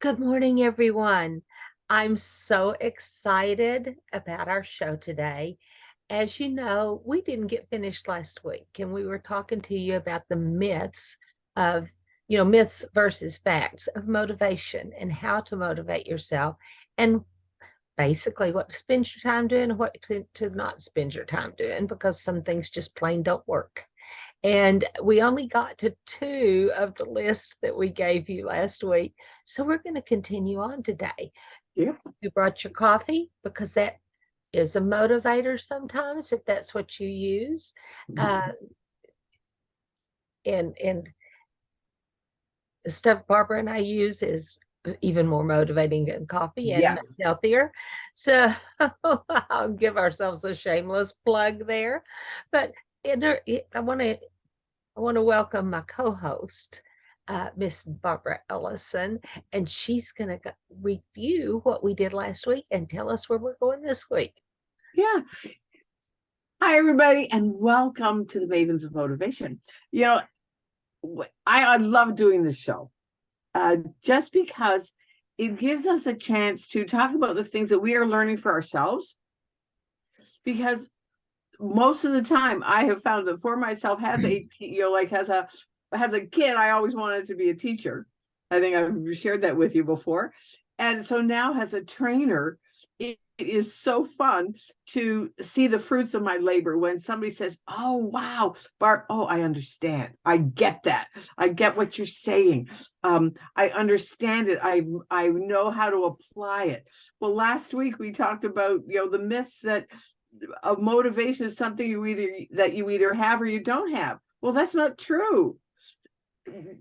Good morning, everyone. I'm so excited about our show today. As you know, we didn't get finished last week, and we were talking to you about the myths of, myths versus facts of motivation and how to motivate yourself, and basically what to spend your time doing and what to not spend your time doing, because some things just plain don't work. And we only got to two of the list that we gave you last week. So we're going to continue on today. Yeah. You brought your coffee because that is a motivator sometimes, if that's what you use. And the stuff Barbara and I use is even more motivating than coffee and Yes. healthier. So I'll give ourselves a shameless plug there. But I want to welcome my co-host, Miss BarbaraEllison, and she's going to review what we did last week and tell us where we're going this week. Yeah. Hi, everybody, and welcome to the Mavens of Motivation. I love doing this show just because it gives us a chance to talk about the things that we are learning for ourselves. Because most of the time, I have found that for myself, as a kid, I always wanted to be a teacher. I think I've shared that with you before. And so now, as a trainer, it is so fun to see the fruits of my labor when somebody says, "Oh, wow, Barb, oh, I understand. I get that. I get what you're saying. I understand it. I know how to apply it." Well, last week we talked about, the myths that motivation is something you either have or you don't have. Well, that's not true.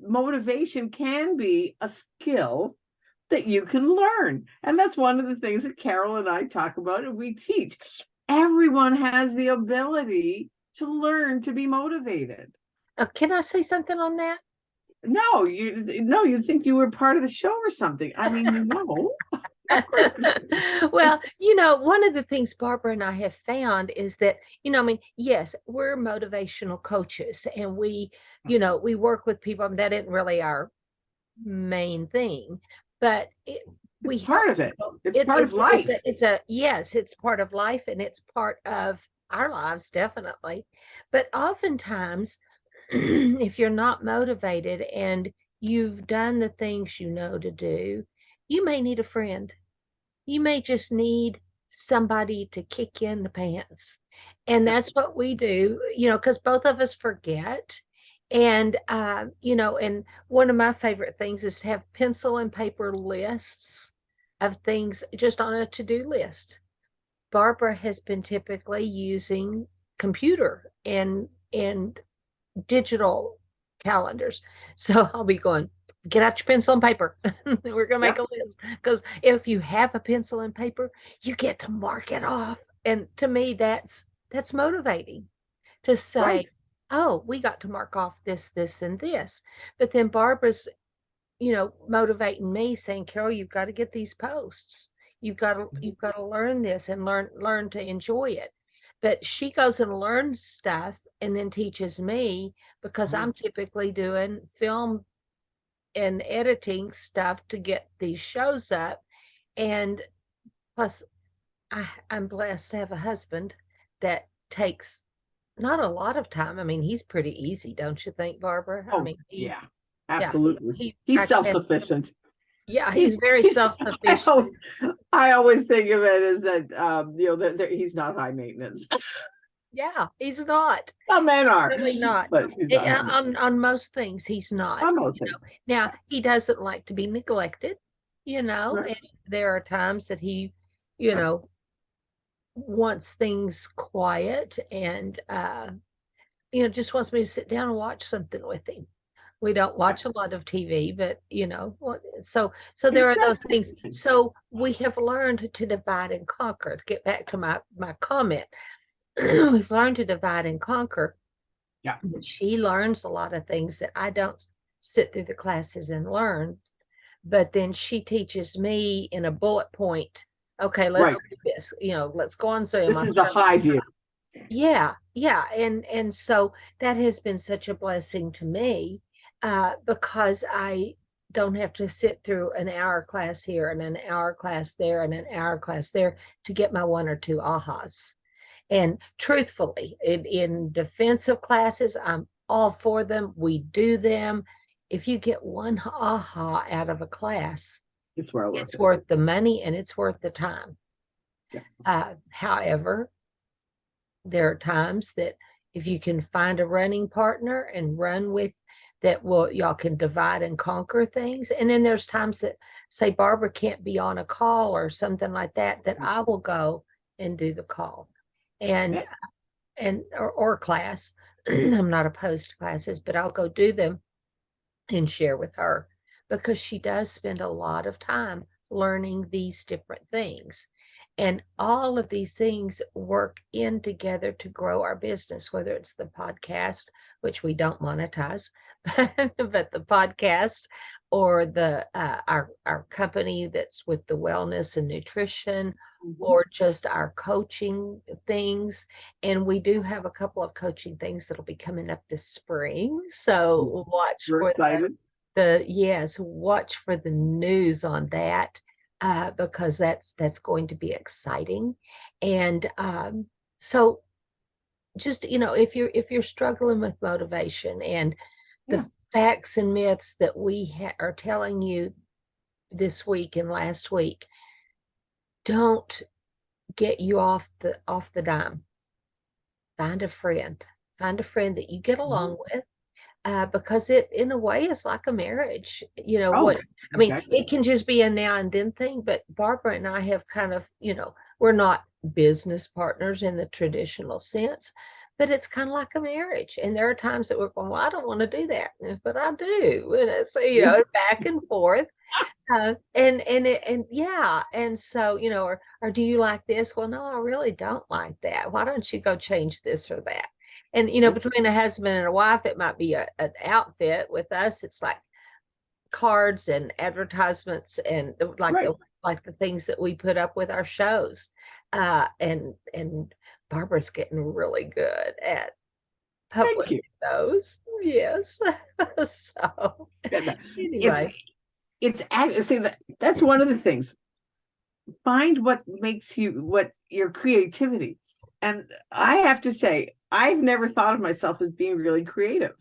Motivation can be a skill that you can learn. And that's one of the things that Carol and I talk about and we teach. Everyone has the ability to learn to be motivated. Can I say something on that? No, you'd think you were part of the show or something. I mean, no. Well, one of the things Barbara and I have found is that, yes, we're motivational coaches and we work with people. That isn't really our main thing, but we It's part of it. It's part of life. It's part of life and it's part of our lives, definitely. But oftentimes, if you're not motivated and you've done the things you know to do, you may need a friend. You may just need somebody to kick you in the pants. And that's what we do, because both of us forget. And, and one of my favorite things is to have pencil and paper lists of things just on a to-do list. Barbara has been typically using computer and digital calendars. So I'll be going, get out your pencil and paper. We're going to make a list. Because if you have a pencil and paper, you get to mark it off. And to me, that's motivating to say, right. Oh, we got to mark off this, this, and this. But then Barbara's, motivating me, saying, Carol, you've got to get these posts. You've got to learn this and learn to enjoy it. But she goes and learns stuff and then teaches me, because I'm typically doing film and editing stuff to get these shows up. And plus, I'm blessed to have a husband that takes not a lot of time. I mean, he's pretty easy, don't you think, Barbara? Oh, I mean, yeah, absolutely. Yeah, he's self-sufficient. Yeah, he's very self-sufficient. I always think of it as that, he's not high maintenance. Yeah, he's not. Some men are. Really not. But he's not on most things, he's not. on most things. Now, he doesn't like to be neglected, Right. and there are times that he, wants things quiet and, just wants me to sit down and watch something with him. We don't watch a lot of TV, but so there are those things. So we have learned to divide and conquer. To get back to my comment, we've learned to divide and conquer. Yeah. She learns a lot of things that I don't sit through the classes and learn, but then she teaches me in a bullet point. Okay, let's do this. Let's go on Zoom. This is the high view. Yeah, and so that has been such a blessing to me, because I don't have to sit through an hour class here and an hour class there and an hour class there to get my one or two ahas. And truthfully, in defensive classes, I'm all for them. We do them. If you get one aha out of a class, It's well worth it's it. worth the money and it's worth the time. Yeah. However, there are times that if you can find a running partner and run with that, will y'all can divide and conquer things. And then there's times that say Barbara can't be on a call or something like that, that I will go and do the call. And or class. I'm not opposed to classes, but I'll go do them and share with her because she does spend a lot of time learning these different things. And all of these things work in together to grow our business, whether it's the podcast, which we don't monetize, but the podcast or the our company that's with the wellness and nutrition, or just our coaching things. And we do have a couple of coaching things that'll be coming up this spring. So watch We're for excited. watch for the news on that, because that's going to be exciting. And so just, if you're struggling with motivation and the facts and myths that we are telling you this week and last week don't get you off the dime. Find a friend that you get along with, because it in a way is like a marriage. I mean, Exactly. it can just be a now and then thing, but Barbara and I have kind of, we're not business partners in the traditional sense, but it's kind of like a marriage. And there are times that we're going, well, I don't want to do that, but I do. And so, back and forth. And so, or do you like this? Well, no, I really don't like that. Why don't you go change this or that? And, between a husband and a wife, it might be an outfit. With us, it's like cards and advertisements and like the things that we put up with our shows. And Barbara's getting really good at publishing those. Yes. So anyway. It's see that's one of the things. Find what makes you, what your creativity. And I have to say, I've never thought of myself as being really creative,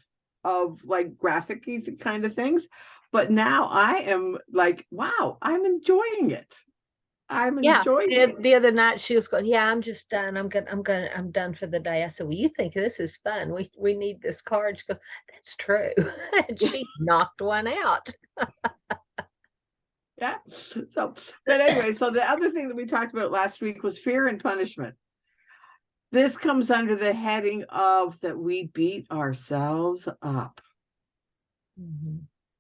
of like graphic kind of things. But now I am like, wow, I'm enjoying it. I'm enjoying it. The other night she was going, yeah, I'm just done. I'm done for the day. I said, well, you think this is fun? We need this card. She goes, that's true. And she knocked one out. Yeah. So, but anyway, so the other thing that we talked about last week was fear and punishment. This comes under the heading of that we beat ourselves up.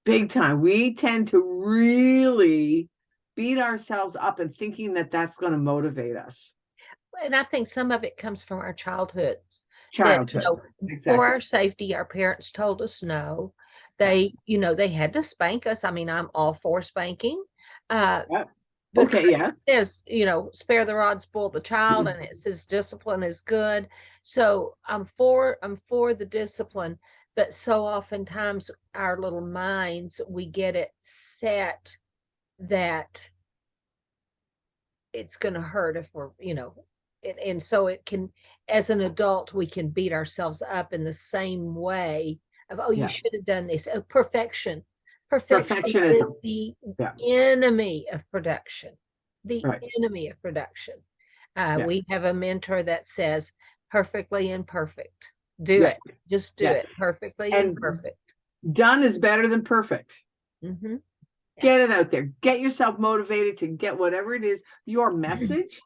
Big time. We tend to really beat ourselves up and thinking that that's going to motivate us. And I think some of it comes from our childhood. Exactly. For our safety, our parents told us no. They had to spank us. I mean, I'm all for spanking. Okay, yes. Yes, spare the rod, spoil the child, and it says discipline is good. So I'm for the discipline, but so oftentimes our little minds, we get it set that it's going to hurt if we're, and so it can, as an adult, we can beat ourselves up in the same way of, oh, you should have done this. Oh, perfectionism is the enemy of production. The enemy of production. We have a mentor that says perfectly imperfect. Do it. Just do it perfectly and perfect. Done is better than perfect. Get it out there. Get yourself motivated to get whatever it is, your message,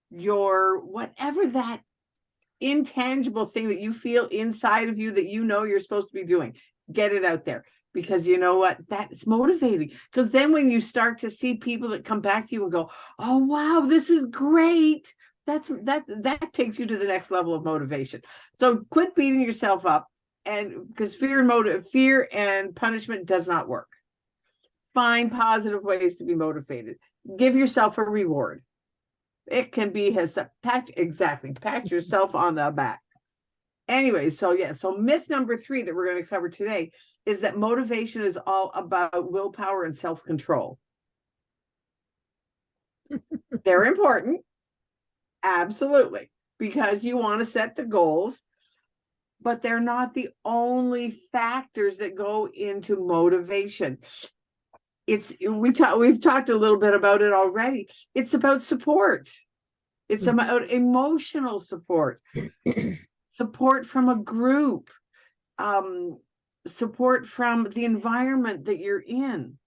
your whatever that intangible thing that you feel inside of you that you're supposed to be doing. Get it out there. Because you know what? That's motivating. Because then when you start to see people that come back to you and go, oh, wow, this is great. That takes you to the next level of motivation. So quit beating yourself up. And because fear and punishment does not work. Find positive ways to be motivated. Give yourself a reward. It can be pat yourself on the back. Anyway, so yeah, so myth number 3 that we're going to cover today is that motivation is all about willpower and self-control. They're important, absolutely, because you want to set the goals, but they're not the only factors that go into motivation. We've talked a little bit about it already. It's about support. It's about emotional support, support from a group, support from the environment that you're in.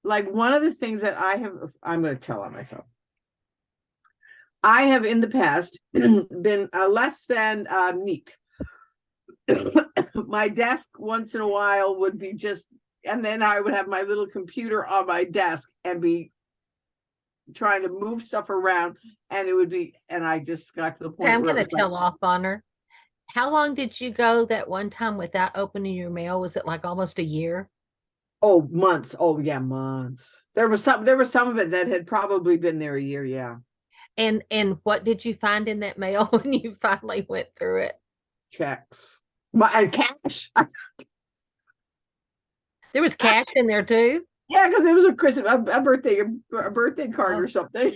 Like one of the things that I'm going to tell on myself. I have in the past been less than neat. My desk once in a while would be just, and then I would have my little computer on my desk and be trying to move stuff around, and it would be, and I just got to the point I'm where going to tell off on her. How long did you go that one time without opening your mail? Was it like almost a year? Oh, months. Oh, yeah, months. There was some of it that had probably been there a year. Yeah. And what did you find in that mail when you finally went through it? Checks. Cash. There was cash in there too? Yeah, because it was a Christmas, a birthday card or something.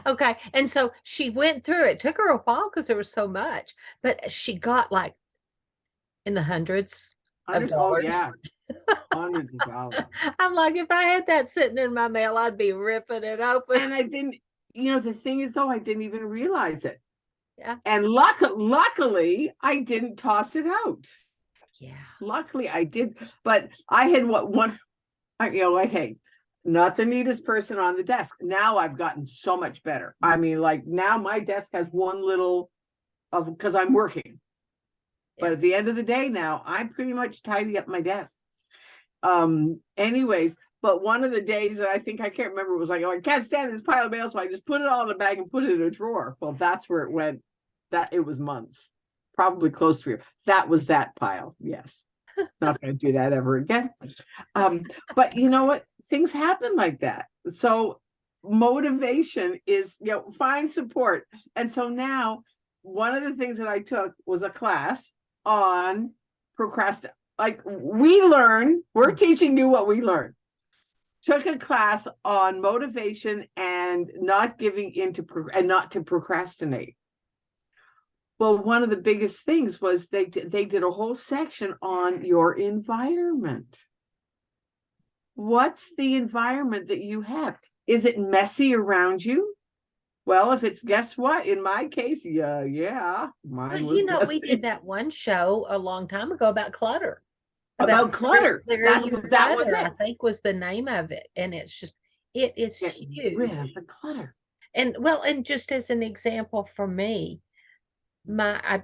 Okay. And so she went through it. Took her a while because there was so much, but she got like in the hundreds of dollars. Oh, yeah. Hundreds of dollars. I'm like, if I had that sitting in my mail, I'd be ripping it open. And I didn't, the thing is, though, I didn't even realize it. Yeah. And luckily, I didn't toss it out. Yeah. Luckily, I did. But I had hey, not the neatest person on the desk. Now I've gotten so much better. I mean, like now my desk has one little because I'm working. Yeah. But at the end of the day now, I pretty much tidy up my desk. Anyways, but one of the days that I can't remember, it was like, oh, I can't stand this pile of mail, so I just put it all in a bag and put it in a drawer. Well, that's where it went. That it was months, probably close to a year. That was that pile. Yes. Not going to do that ever again. But you know what? Things happen like that. So motivation is, find support. And so now one of the things that I took was a class on procrastination. Like we're teaching you what we learned. Took a class on motivation and not giving into and not to procrastinate. Well, one of the biggest things was they did a whole section on your environment. What's the environment that you have? Is it messy around you? Well, if it's, guess what? In my case, yeah, mine was messy. We did that one show a long time ago about clutter. About clutter. That was it. I think was the name of it. And it's just, it is huge. Get rid of the clutter. And just as an example for me, I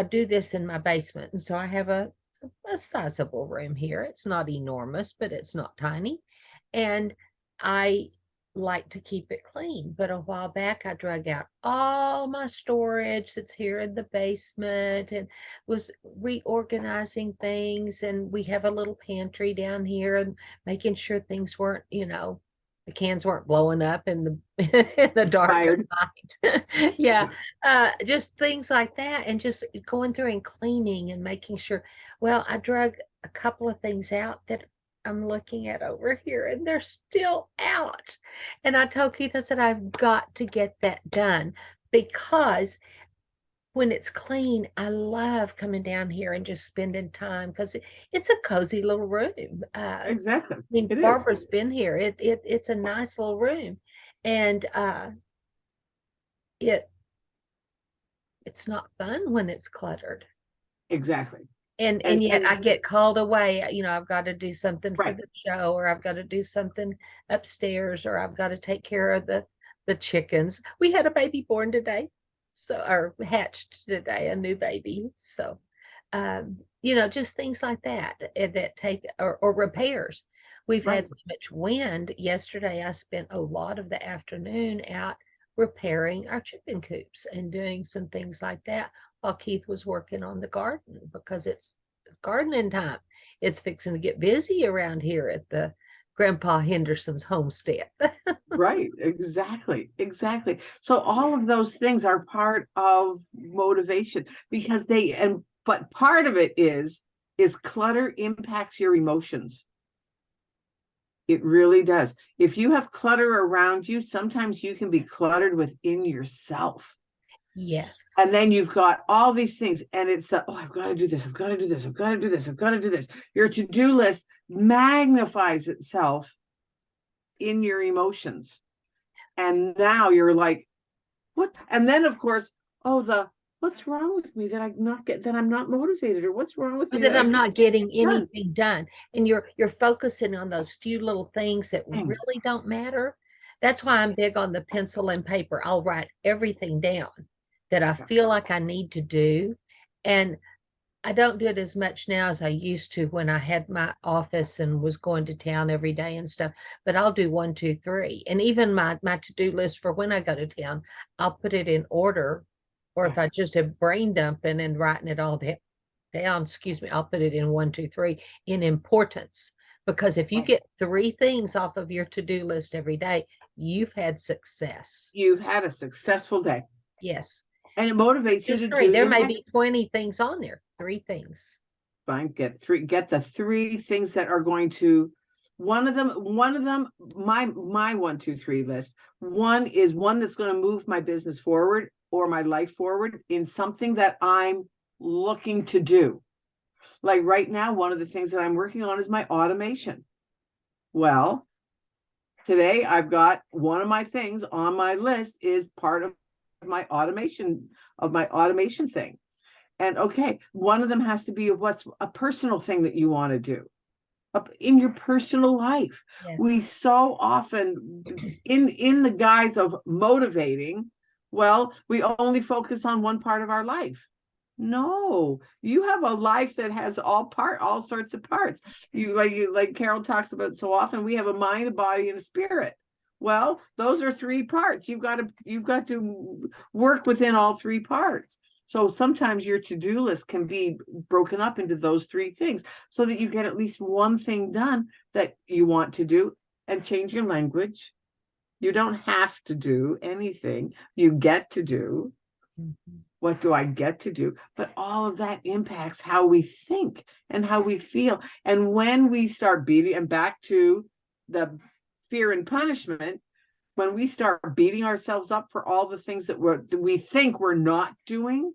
do this in my basement. And so I have a sizable room here. It's not enormous, but it's not tiny. And I like to keep it clean. But a while back, I drug out all my storage that's here in the basement and was reorganizing things. And we have a little pantry down here and making sure things weren't, the cans weren't blowing up in the dark of night. Yeah. Just things like that. And just going through and cleaning and making sure. Well, I drug a couple of things out that I'm looking at over here and they're still out. And I told Keith, I said, I've got to get that done because when it's clean, I love coming down here and just spending time because it's a cozy little room. Exactly. I mean, Barbara's been here. It's a nice little room. And it's not fun when it's cluttered. Exactly. And yet I get called away. I've got to do something for the show, or I've got to do something upstairs, or I've got to take care of the chickens. We had a baby born today, or hatched today, a new baby. So, just things like that take, or repairs. We've had so much wind. Yesterday, I spent a lot of the afternoon out repairing our chicken coops and doing some things like that while Keith was working on the garden because it's gardening time. It's fixing to get busy around here at the Grandpa Henderson's homestead. Right, exactly, exactly. So all of those things are part of motivation because but part of it is clutter impacts your emotions. It really does. If you have clutter around you, sometimes you can be cluttered within yourself. Yes. And then you've got all these things, and it's I've got to do this, I've got to do this, I've got to do this, I've got to do this. Your to-do list magnifies itself in your emotions. And now you're like, what? And then of course, what's wrong with me that I'm not motivated, or what's wrong with me That that I I'm can't not get getting this done? anything done. And you're focusing on those few little things that Things. really don't matter. That's why I'm big on the pencil and paper. I'll write everything down that I feel like I need to do. And I don't do it as much now as I used to when I had my office and was going to town every day and stuff. But I'll do 1, 2, 3. And even my to-do list for when I go to town, I'll put it in order. Or if I just have brain dumping and writing it all down, excuse me, I'll put it in 1, 2, 3 in importance. Because if you get 3 things off of your to-do list every day, you've had success. You've had a successful day. Yes. And it motivates you Just to 3. do There the may be next. 20 things on there. 3 things. Fine, get the 3 things that are going to, one of them, my 1, 2, 3 list. One is one that's going to move my business forward or my life forward in something that I'm looking to do. Like right now, one of the things that I'm working on is my automation. Well, today I've got one of my things on my list is part of my automation thing. And okay, one of them has to be what's a personal thing that you want to do in your personal life. Yes. We so often, in the guise of motivating, we only focus on one part of our life. No, you have a life that has all sorts of parts. Like Carol talks about so often, we have a mind, a body, and a spirit. Well, those are 3 parts. You've got to work within all 3 parts. So sometimes your to-do list can be broken up into those 3 things so that you get at least one thing done that you want to do. And change your language. You don't have to do anything. You get to do. Mm-hmm. What do I get to do? But all of that impacts how we think and how we feel. And when we start beating, and back to the fear and punishment, when we start beating ourselves up for all the things that we think we're not doing,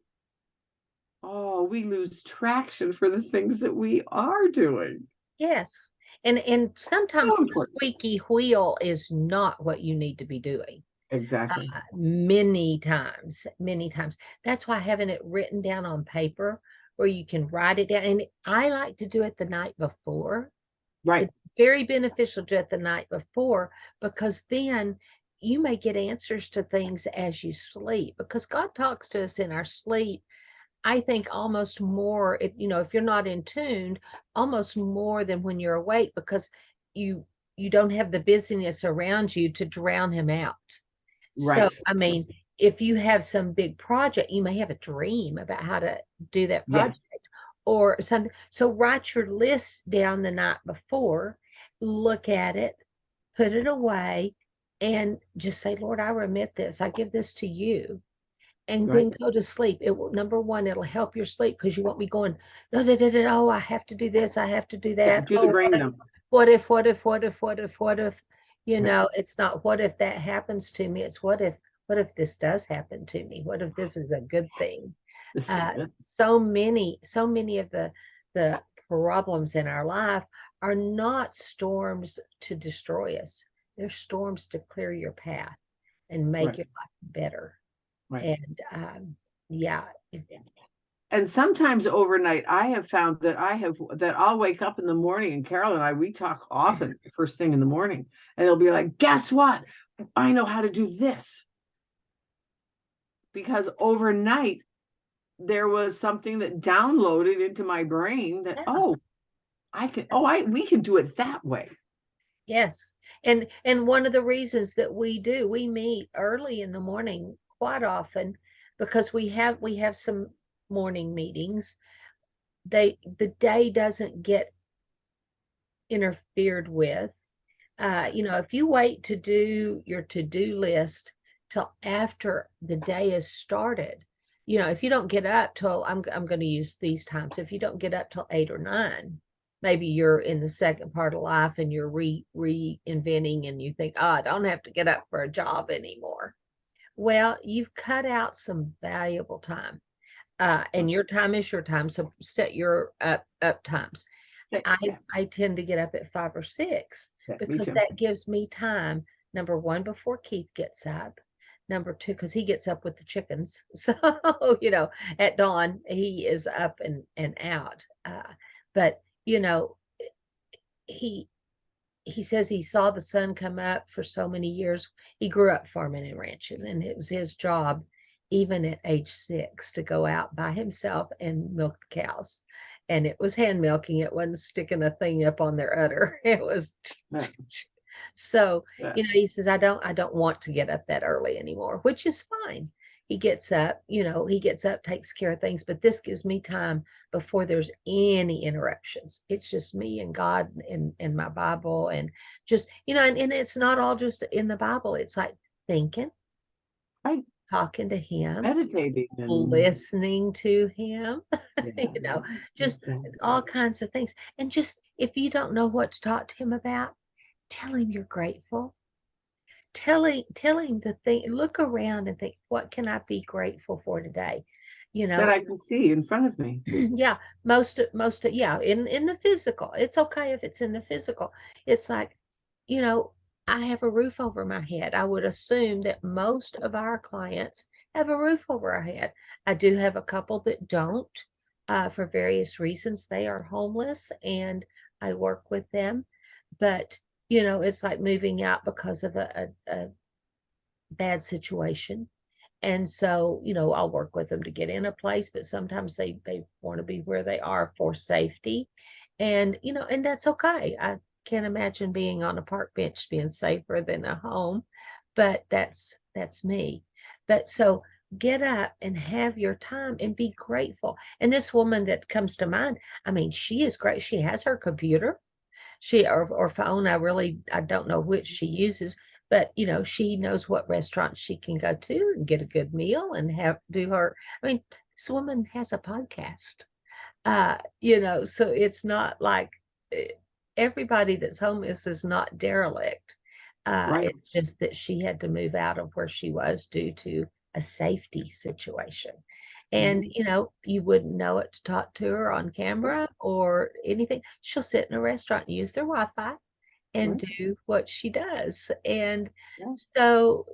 we lose traction for the things that we are doing. Yes. And sometimes the squeaky wheel is not what you need to be doing. Exactly. Many times. That's why having it written down on paper where you can write it down. And I like to do it the night before. Right. It's very beneficial to do it the night before, because then you may get answers to things as you sleep, because God talks to us in our sleep. I think almost more, if you're not in tune, almost more than when you're awake, because you don't have the busyness around you to drown him out. Right. So, I mean, if you have some big project, you may have a dream about how to do that project. Yes. Or something. So write your list down the night before, look at it, put it away, and just say, Lord, I remit this. I give this to you. And then go to sleep. It will, number one, it'll help your sleep, because you won't be going, oh, I have to do this, I have to do that. Do the brain dump. What if? It's not what if that happens to me. It's what if this does happen to me? What if this is a good thing? So many of the problems in our life are not storms to destroy us. They're storms to clear your path and make your life better. Right. And yeah. And sometimes overnight, I have found that I'll wake up in the morning, and Carol and we talk often first thing in the morning, and it'll be like, guess what? I know how to do this. Because overnight, there was something that downloaded into my brain that, we can do it that way. Yes. And one of the reasons that we meet early in the morning quite often, because we have some morning meetings. The day doesn't get interfered with. If you wait to do your to-do list till after the day is started, if you don't get up till, I'm going to use these times, if you don't get up till 8 or 9, maybe you're in the second part of life and you're reinventing and you think, oh, I don't have to get up for a job anymore. Well, you've cut out some valuable time. And your time is your time. So set your up times. I tend to get up at 5 or 6 because that gives me time. Number one, before Keith gets up. Number two, because he gets up with the chickens. So, at dawn, he is up and out. But, he says he saw the sun come up for so many years. He grew up farming and ranching, and it was his job, even at age 6, to go out by himself and milk the cows. And it was hand milking. It wasn't sticking a thing up on their udder. It was so, he says, I don't want to get up that early anymore, which is fine. He gets up, takes care of things, but this gives me time before there's any interruptions. It's just me and God and my Bible, and just, and it's not all just in the Bible. It's like thinking, right, talking to him, meditating, listening to him, just all kinds of things. And just, if you don't know what to talk to him about, tell him you're grateful. Tell him the thing, look around and think, what can I be grateful for today? That I can see in front of me. Yeah, most in the physical. It's okay if it's in the physical. It's like, I have a roof over my head. I would assume that most of our clients have a roof over our head. I do have a couple that don't, for various reasons. They are homeless, and I work with them. But, it's like moving out because of a bad situation. And so, I'll work with them to get in a place, but sometimes they want to be where they are for safety. And, and that's okay. I can't imagine being on a park bench being safer than a home, but that's me. But so get up and have your time and be grateful. And this woman that comes to mind, I mean, she is great. She has her computer, or phone. I don't know which she uses, but she knows what restaurant she can go to and get a good meal and I mean, this woman has a podcast. So it's not like everybody that's homeless is not derelict. Right. It's just that she had to move out of where she was due to a safety situation. And, you wouldn't know it to talk to her on camera or anything. She'll sit in a restaurant and use their Wi-Fi and do what she does. And so,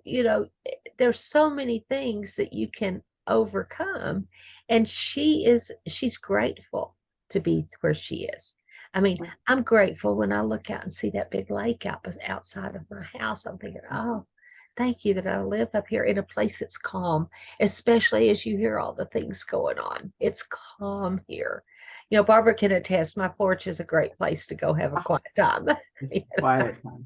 there's so many things that you can overcome. And she's grateful to be where she is. I mean, I'm grateful when I look out and see that big lake outside of my house. I'm thinking, oh, thank you that I live up here in a place that's calm, especially as you hear all the things going on. It's calm here. Barbara can attest, my porch is a great place to go have a quiet time. Quiet time.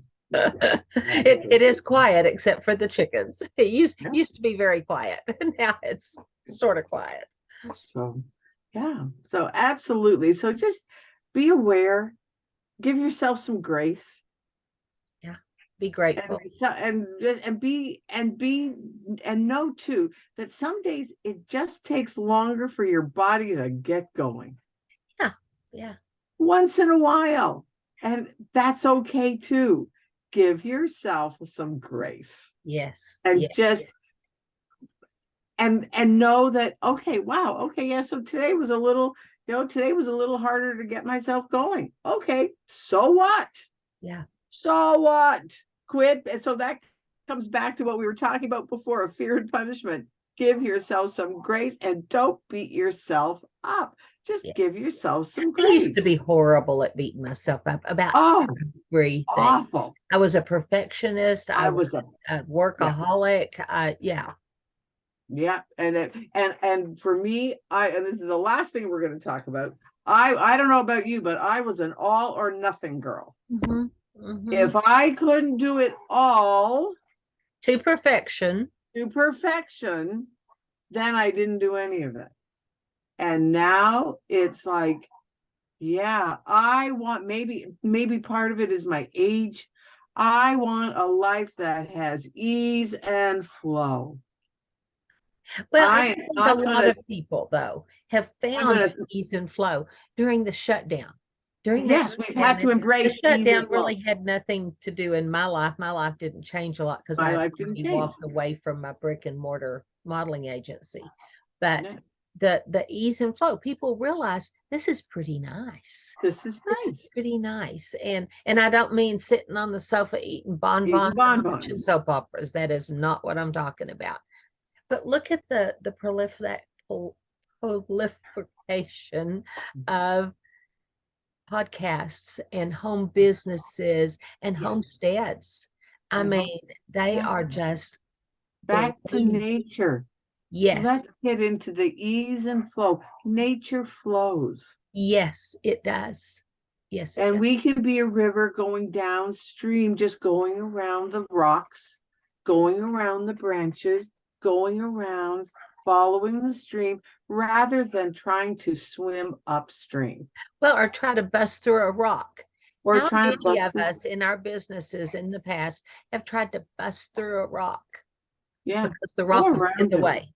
It is quiet, except for the chickens. It used to be very quiet. Now it's sort of quiet. So, so absolutely. So just be aware, give yourself some grace. Be grateful, and know too that some days it just takes longer for your body to get going. Yeah. Once in a while, and that's okay too. Give yourself some grace. Yes. And just and know that, okay, wow, okay, yeah. So today was a little harder to get myself going. Okay, so what? Yeah. So what? Quit. And so that comes back to what we were talking about before, of fear and punishment. Give yourself some grace and don't beat yourself up. Just give yourself some grace. I used to be horrible at beating myself up about everything. Awful. I was a perfectionist. I was a workaholic. Yeah. And for me, and this is the last thing we're going to talk about. I don't know about you, but I was an all or nothing girl. Mm-hmm. Mm-hmm. If I couldn't do it all to perfection, then I didn't do any of it. And now it's like, I want, maybe part of it is my age. I want a life that has ease and flow. Well, I I am think a not lot gonna, of people, though, have I'm found gonna, that ease and flow during the shutdown. During that yes, we've shutdown, had to and the embrace ease and shutdown flow. really had nothing to do in my life. My life didn't change a lot because My I life didn't already change. walked away from my brick and mortar modeling agency. But No, the ease and flow, people realize this is pretty nice. this is It's nice. pretty nice. And I don't mean sitting on the sofa eating Eating bonbons and watching bonbons. soap operas. That is not what I'm talking about. But look at the proliferation of podcasts and home businesses and Yes. homesteads. I And mean, they are homesteads. just Back to blooming. nature. Yes, Let's get into the ease and flow. Nature flows. yes, it does. Yes, it And does. we can be a river going downstream, just going around the rocks, going around the branches, going around, following the stream, rather than trying to swim upstream Well, or try to bust through a rock. or How trying to many bust of through. us in our businesses in the past have tried to bust through a rock Yeah, because the go rock was in around the it. way?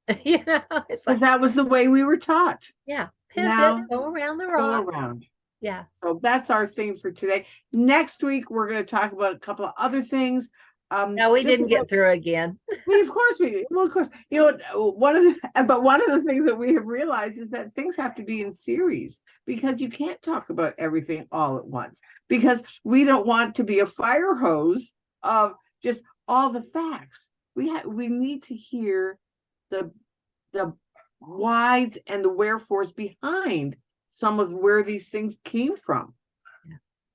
It's Because like, that was the way we were taught. yeah, pivot, Now, go around the go rock. around. Yeah. So that's our theme for today. Next week, we're going to talk about a couple of other things. No, we Just didn't get through again. of course well, of course, one of the things that we have realized is that things have to be in series because you can't talk about everything all at once because we don't want to be a fire hose of just all the facts. We need to hear the whys and the wherefores behind some of where these things came from.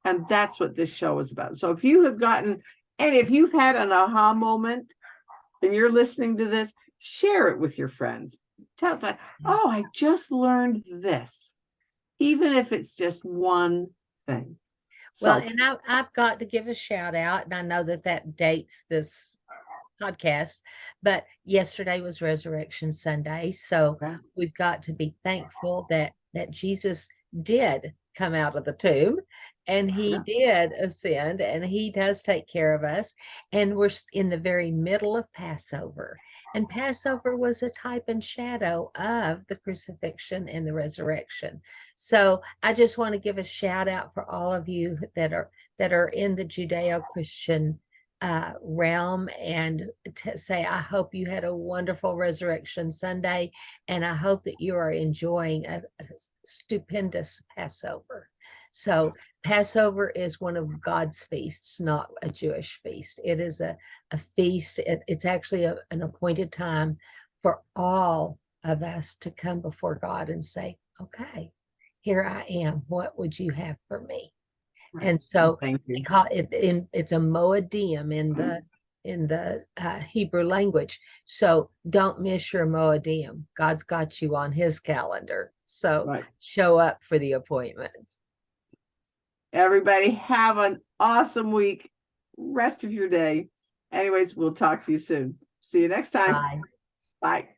And that's what this show is about. So if you have gotten, and if you've had an aha moment and you're listening to this, share it with your friends. Tell us, like, oh, I just learned this, even if it's just one thing. Well, So, and I've got to give a shout out, and I know that dates this podcast, but yesterday was Resurrection Sunday, so yeah, we've got to be thankful that Jesus did come out of the tomb and he yeah, did ascend and he does take care of us, and we're in the very middle of Passover, and Passover was a type and shadow of the crucifixion and the resurrection. So I just want to give a shout out for all of you that are in the Judeo-Christian realm, and say, I hope you had a wonderful Resurrection Sunday, and I hope that you are enjoying a stupendous Passover. So, Passover is one of God's feasts, not a Jewish feast. It is a feast, it's actually an appointed time for all of us to come before God and say, okay, here I am. What would you have for me? And so thank they you. call it it's a moedim in the Hebrew language. So don't miss your moedim. God's got you on his calendar. So Right. show up for the appointment. Everybody have an awesome week, rest of your day. Anyways, we'll talk to you soon. See you next time. Bye. Bye.